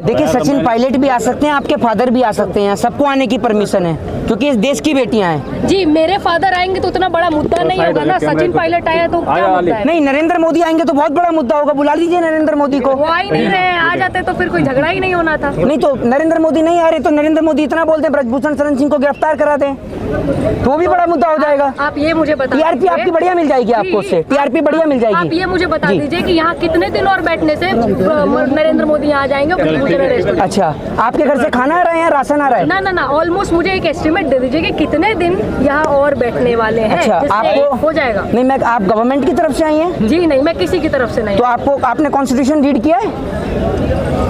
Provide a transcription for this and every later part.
देखिए सचिन पायलट भी आ सकते हैं, आपके फादर भी आ सकते हैं, सबको आने की परमिशन है क्योंकि इस देश की बेटियां हैं। जी मेरे फादर आएंगे तो उतना बड़ा मुद्दा नहीं होगा ना, सचिन पायलट आया तो क्या मुद्दा है? नहीं, नरेंद्र मोदी आएंगे तो बहुत बड़ा मुद्दा होगा, बुला लीजिए नरेंद्र मोदी को। वो आ ही नहीं रहे, आ जाते तो फिर कोई झगड़ा ही नहीं होना था। नहीं तो नरेंद्र मोदी नहीं आ रहे तो नरेंद्र मोदी इतना बोलते हैं ब्रजभूषण शरण सिंह को गिरफ्तार करा दें तो वो भी बड़ा मुद्दा हो जाएगा। आप ये मुझे बता टीआरपी आपकी बढ़िया मिल जाएगी, आपको उससे टीआरपी बढ़िया मिल जाएगी। आप ये मुझे बता दीजिए कि यहाँ कितने दिन और बैठने से नरेंद्र मोदी यहाँ आ जाएंगे ब्रजभूषण अरेस्ट? अच्छा, आपके घर से खाना आ रहा है या राशन आ रहा है? ना ऑलमोस्ट मुझे एक एस्टिमेट दे दीजिए कि कितने दिन यहाँ और बैठने वाले हैं। अच्छा, आपको हो जाएगा? नहीं, मैं आप गवर्नमेंट की तरफ से आई हैं? जी नहीं, मैं किसी की तरफ से नहीं। तो आपने कॉन्स्टिट्यूशन रीड किया है?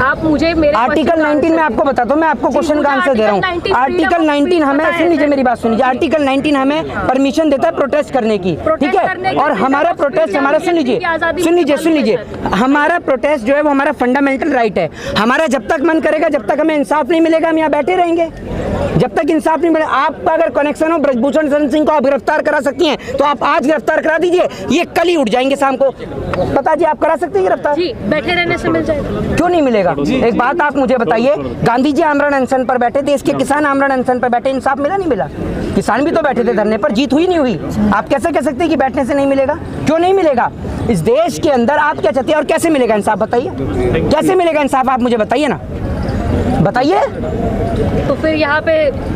आप मुझे मेरे आर्टिकल 19 में आपको बताता हूँ, मैं आपको क्वेश्चन का आंसर दे रहा हूँ। आर्टिकल 19 हमें, सुन लीजिए मेरी बात सुन लीजिए, आर्टिकल 19 हमें परमिशन देता है प्रोटेस्ट करने की, ठीक है? और हमारा प्रोटेस्ट, हमारा सुन लीजिए, हमारा प्रोटेस्ट जो है वो हमारा फंडामेंटल राइट है। हमारा जब तक मन करेगा, जब तक हमें इंसाफ नहीं मिलेगा, हम यहाँ बैठे रहेंगे। जब तक इंसाफ नहीं मिलेगा, आपका अगर कनेक्शन हो ब्रजभूषण शरण सिंह को आप गिरफ्तार करा सकती हैं तो आप आज गिरफ्तार करा दीजिए, ये कल ही उठ जाएंगे शाम को। बता जी, आप करा सकते हैं गिरफ्तार? जी, बैठे रहने से मिल जाएगा। क्यों नहीं मिलेगा? एक बात आप मुझे बताइए, गांधी जी आमरण अनशन पर बैठे, देश के किसान आमरण अनशन पर बैठे, इंसाफ मिला नहीं मिला? किसान भी तो बैठे थे धरने पर, जीत हुई नहीं हुई? आप कैसे कह सकते हैं कि बैठने से नहीं मिलेगा? क्यों नहीं मिलेगा? इस देश के अंदर आप क्या चाहते हैं और कैसे मिलेगा इंसाफ? बताइए कैसे मिलेगा इंसाफ, आप मुझे बताइए ना, बताइए। तो फिर यहाँ पे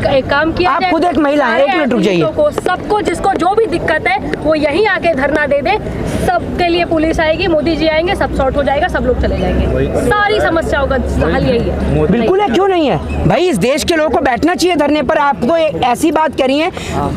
एक काम किया, आप खुद एक महिला हैं, 1 मिनट रुक जाइए। सबको जिसको जो भी दिक्कत है वो यहीं आके धरना दे दे, सबके लिए पुलिस आएगी, मोदी जी आएंगे, सब सॉर्ट हो जाएगा, सब लोग चले जाएंगे। सारी समस्याओं का हल यही है। बिल्कुल है, क्यों नहीं है भाई? इस देश के लोगों को बैठना चाहिए धरने पर। आपको एक ऐसी बात करी है,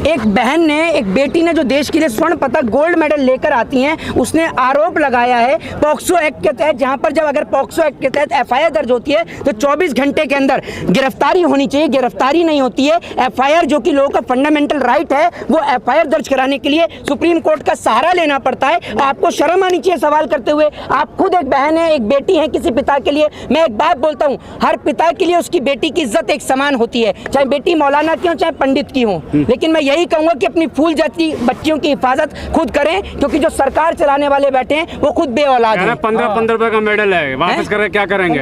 एक बहन ने, एक बेटी ने जो देश के लिए स्वर्ण पदक, गोल्ड मेडल लेकर आती हैं, उसने आरोप लगाया है पॉक्सो एक्ट के तहत, जहां पर जब अगर पॉक्सो एक्ट के तहत एफआईआर दर्ज होती है तो 24 घंटे के अंदर गिरफ्तारी होनी चाहिए। गिरफ्तारी नहीं होती है। एफआईआर जो कि लोगों का फंडामेंटल राइट है, वो एफआईआर दर्ज कराने के लिए सुप्रीम कोर्ट का सहारा लेना पड़ता है। आपको शर्म आनी चाहिए सवाल करते हुए। आप खुद एक बहन है, एक बेटी है किसी पिता के लिए। मैं एक बात बोलता हूँ, हर पिता के लिए उसकी बेटी की इज्जत एक समान होती है, चाहे बेटी मौलाना की हो चाहे पंडित की हो। लेकिन मैं यही कहूंगा कि अपनी फूल जाती बच्चियों की हिफाजत खुद करें, क्योंकि जो सरकार चलाने वाले बैठे हैं वो खुद बेऔलाद है। 15 रुपए का मेडल है, वापस करें क्या करेंगे?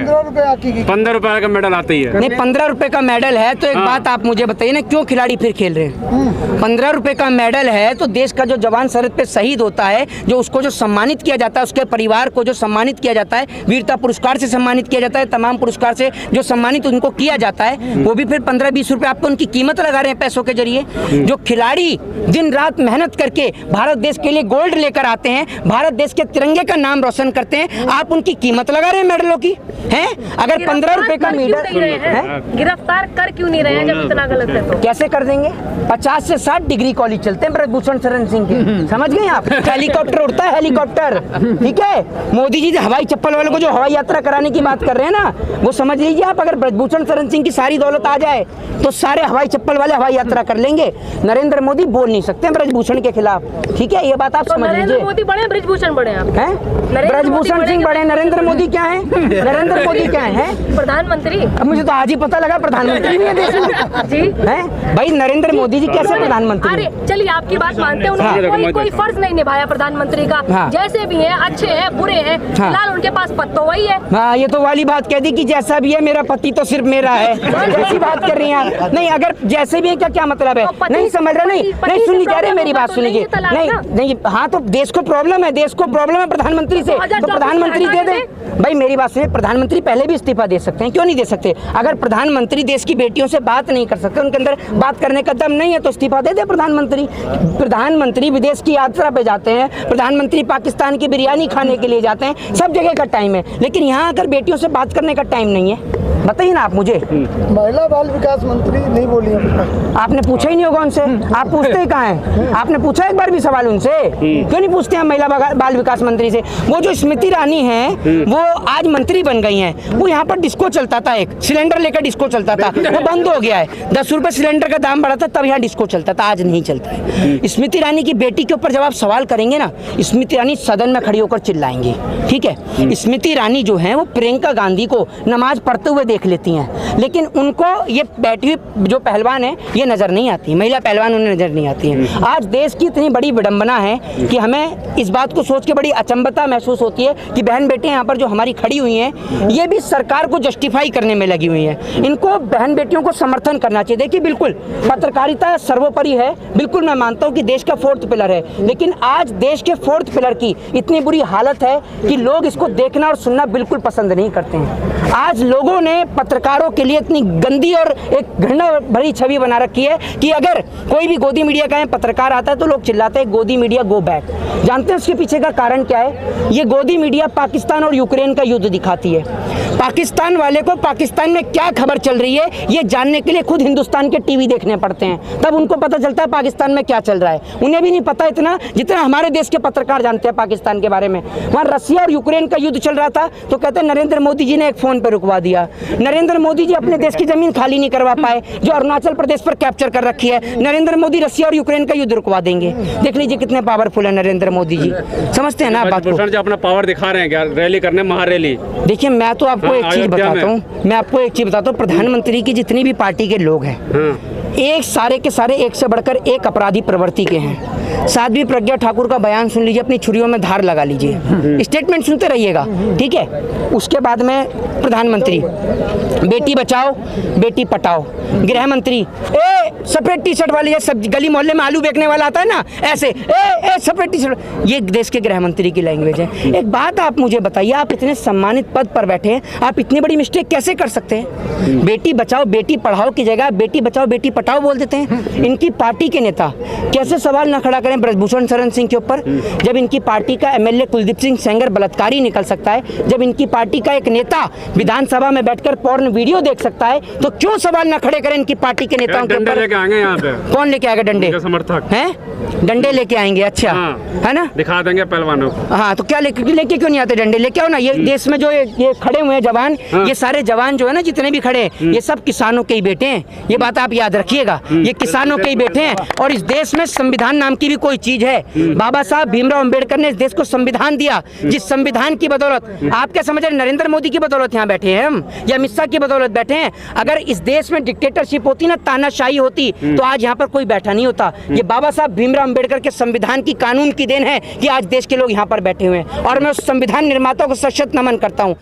15 रुपए का मेडल आती है। नहीं, 15 रुपए का मेडल है तो एक बात आप मुझे बताइए ना, क्यों खिलाड़ी फिर खेल रहे हैं? 15 रुपए का मेडल है तो देश का जो जवान सरहद पे शहीद होता है, जो उसको जो सम्मानित किया जाता है, उसके परिवार को जो सम्मानित किया जाता है, वीरता पुरस्कार से सम्मानित किया जाता है, तमाम पुरस्कार से जो सम्मानित उनको किया जाता है, वो भी फिर 15-20 रुपए आपको उनकी कीमत लगा रहे हैं पैसों के जरिए। जो खिलाड़ी दिन रात मेहनत करके भारत देश के लिए गोल्ड लेकर आते हैं, भारत देश के तिरंगे का नाम रोशन करते हैं, आप उनकी कीमत लगा रहे हैं मेडलों की हैं? अगर 15 रुपए का मेडल, गिरफ्तार कर क्यों नहीं रहे हैं जब इतना गलत है तो? कैसे कर देंगे? 50 से 60 डिग्री कॉलेज चलते हैं ब्रजभूषण शरण सिंह के, समझ गए आप? हेलीकॉप्टर उड़ता है, हेलीकॉप्टर, ठीक है? मोदी जी हवाई चप्पल वालों को जो हवाई यात्रा कराने की बात कर रहे हैं ना, वो समझ लीजिए आप, अगर ब्रजभूषण शरण सिंह की सारी दौलत आ जाए तो सारे हवाई चप्पल वाले हवाई यात्रा कर लेंगे। नरेंद्र मोदी बोल नहीं सकते ब्रजभूषण के खिलाफ, ठीक है? ये बात आप समझ लीजिए। नरेंद्र मोदी बड़े, ब्रजभूषण बड़े हैं? ब्रजभूषण सिंह बड़े, नरेंद्र मोदी क्या है? नरेंद्र मोदी क्या है? प्रधानमंत्री। अब मुझे तो आज ही पता लगा प्रधानमंत्री भी है देश में जी, हैं? भाई नरेंद्र मोदी जी कैसे प्रधानमंत्री? अरे चलिए आपकी बात मानते हैं, उन्होंने कोई फर्ज नहीं निभाया प्रधानमंत्री का। जैसे भी हैं, अच्छे हैं, बुरे हैं, फिलहाल उनके पास पद तो वही है। हाँ, ये तो वाली बात कह दी कि जैसा भी है मेरा पति तो सिर्फ मेरा है, जैसी बात कर रही हैं आप। नहीं, अगर जैसे भी है क्या मतलब है? नहीं समझ रहे? नहीं सुन लीजिए, अरे मेरी बात सुनिए। नहीं, हाँ तो देश को प्रॉब्लम है, देश को प्रॉब्लम है प्रधानमंत्री से, तो प्रधानमंत्री दे दे। भाई मेरी बात सुनिए, प्रधानमंत्री पहले भी इस्तीफा दे सकते हैं, क्यों नहीं दे सकते? अगर प्रधानमंत्री देश की बेटियों से बात नहीं कर सकते, उनके अंदर बात करने का दम नहीं है, तो इस्तीफा दे दे प्रधानमंत्री। प्रधानमंत्री विदेश की यात्रा पे जाते हैं, प्रधानमंत्री पाकिस्तान की बिरयानी खाने के लिए जाते हैं, सब जगह का टाइम है, लेकिन यहाँ आकर बेटियों से बात करने का टाइम नहीं है। बताइए ना आप मुझे। महिला बाल विकास मंत्री नहीं बोली आपने पूछा ही नहीं होगा उनसे, आप पूछते ही कहाँ हैं? आपने पूछा एक बार भी सवाल उनसे? क्यों नहीं पूछते हैं महिला बाल विकास मंत्री से? वो जो स्मृति ईरानी है वो आज मंत्री बन गई हैं। वो यहाँ पर डिस्को चलता था, एक सिलेंडर लेकर डिस्को चलता था, वो बंद हो गया है। 10 रुपए सिलेंडर का दाम बढ़ा था तब यहाँ डिस्को चलता था, आज नहीं चलता है। स्मृति ईरानी की बेटी के ऊपर जब आप सवाल करेंगे ना, स्मृति ईरानी सदन में खड़ी होकर चिल्लाएंगी, ठीक है? स्मृति ईरानी जो है वो प्रियंका गांधी को नमाज पढ़ते हुए देख लेती हैं, लेकिन उनको ये बैठी हुई जो पहलवान है ये नज़र नहीं आती, महिला पहलवान उन्हें नज़र नहीं आती है। आज देश की इतनी बड़ी विडंबना है कि हमें इस बात को सोच के बड़ी अचंभता महसूस होती है कि बहन बेटियां यहाँ पर जो हमारी खड़ी हुई हैं ये भी सरकार को जस्टिफाई करने में लगी हुई हैं। इनको बहन बेटियों को समर्थन करना चाहिए। देखिए बिल्कुल पत्रकारिता सर्वोपरि है, बिल्कुल मैं मानता हूँ कि देश का 4th पिलर है, लेकिन आज देश के 4th पिलर की इतनी बुरी हालत है कि लोग इसको देखना और सुनना बिल्कुल पसंद नहीं करते हैं। आज लोगों ने पत्रकारों के लिए इतनी गंदी और एक घृणा भरी छवि बना रखी है कि अगर कोई भी गोदी मीडिया का पत्रकार आता है तो लोग चिल्लाते हैं गोदी मीडिया गो बैक। जानते हैं उसके पीछे का कारण क्या है? ये गोदी मीडिया पाकिस्तान और यूक्रेन का युद्ध दिखाती है। पाकिस्तान वाले को पाकिस्तान में क्या खबर चल रही है ये जानने के लिए खुद हिंदुस्तान के टीवी देखने पड़ते हैं, तब उनको पता चलता है पाकिस्तान में क्या चल रहा है। उन्हें भी नहीं पता इतना जितना हमारे देश के पत्रकार जानते हैं पाकिस्तान के बारे में। वहाँ रसिया और यूक्रेन का युद्ध चल रहा था तो कहते हैं नरेंद्र मोदी जी ने एक फोन पर रुकवा दिया। नरेंद्र मोदी जी अपने देश की जमीन खाली नहीं करवा पाए जो अरुणाचल प्रदेश पर कैप्चर कर रखी है। नरेंद्र मोदी रसिया और यूक्रेन का युद्ध रुकवा देंगे। देख लीजिए कितने पावरफुल है नरेंद्र मोदी जी, समझते हैं ना आप बात को? भूषण जी अपना पावर दिखा रहे हैं क्या रैली करने, महारैली? देखिए मैं तो आपको एक चीज बताता हूँ, प्रधानमंत्री की जितनी भी पार्टी के लोग हैं एक सारे के सारे एक से बढ़कर एक अपराधी प्रवृत्ति के हैं। साध्वी प्रज्ञा ठाकुर का बयान सुन लीजिए, अपनी छुरियों में धार लगा लीजिए, स्टेटमेंट सुनते रहिएगा, ठीक है? उसके बाद में प्रधानमंत्री बेटी बचाओ बेटी पटाओ, गृह मंत्री सफेद टी शर्ट वाले सब गली मोहल्ले में आलू बेचने वाला आता है ना ऐसे सफेद टी शर्ट, ये देश के गृह मंत्री की लैंग्वेज है। एक बात आप मुझे बताइए, आप इतने सम्मानित पद पर बैठे हैं, आप इतनी बड़ी मिस्टेक कैसे कर सकते हैं? बेटी बचाओ बेटी पढ़ाओ की जगह बेटी बचाओ बेटी पटाओ बोल देते हैं। इनकी पार्टी के नेता कैसे सवाल न खड़ा करें ब्रजभूषण शरण सिंह के ऊपर, जब इनकी पार्टी का एमएलए कुलदीप सिंह सेंगर बलात्कारी निकल सकता है, जब इनकी पार्टी का एक नेता विधानसभा में बैठकर पोर्न वीडियो देख सकता है, तो क्यों सवाल न खड़े करें इनकी पार्टी के नेताओं के ऊपर? आएंगे यहाँ पे कौन लेके आएगा डंडे? समर्थक हैं, डंडे लेके आएंगे? अच्छा है ना, दिखा देंगे पहलवानों को। हाँ तो क्या लेके क्यों नहीं आते डंडे? लेके आओ ना। ये देश में जो ये खड़े हुए हैं जवान, ये सारे जवान जो है ना जितने भी खड़े ये सब किसानों के ही बेटे हैं, ये बात आप याद रखिएगा, ये किसानों के ही बेटे हैं। और इस देश में संविधान नाम की भी कोई चीज है। बाबा साहब भीमराव अंबेडकर ने इस देश को संविधान दिया, जिस संविधान की बदौलत आप क्या समझ रहे, नरेंद्र मोदी की बदौलत यहाँ बैठे हैं हम या अमित शाह की बदौलत बैठे हैं? अगर इस देश में डिक्टेटरशिप होती ना, तानाशाही होती, तो आज यहाँ पर कोई बैठा नहीं होता। ये बाबा साहब भीमराव अंबेडकर के संविधान की कानून की देन है कि आज देश के लोग यहाँ पर बैठे हुए हैं, और मैं उस संविधान निर्माताओं को सशक्त नमन करता हूँ।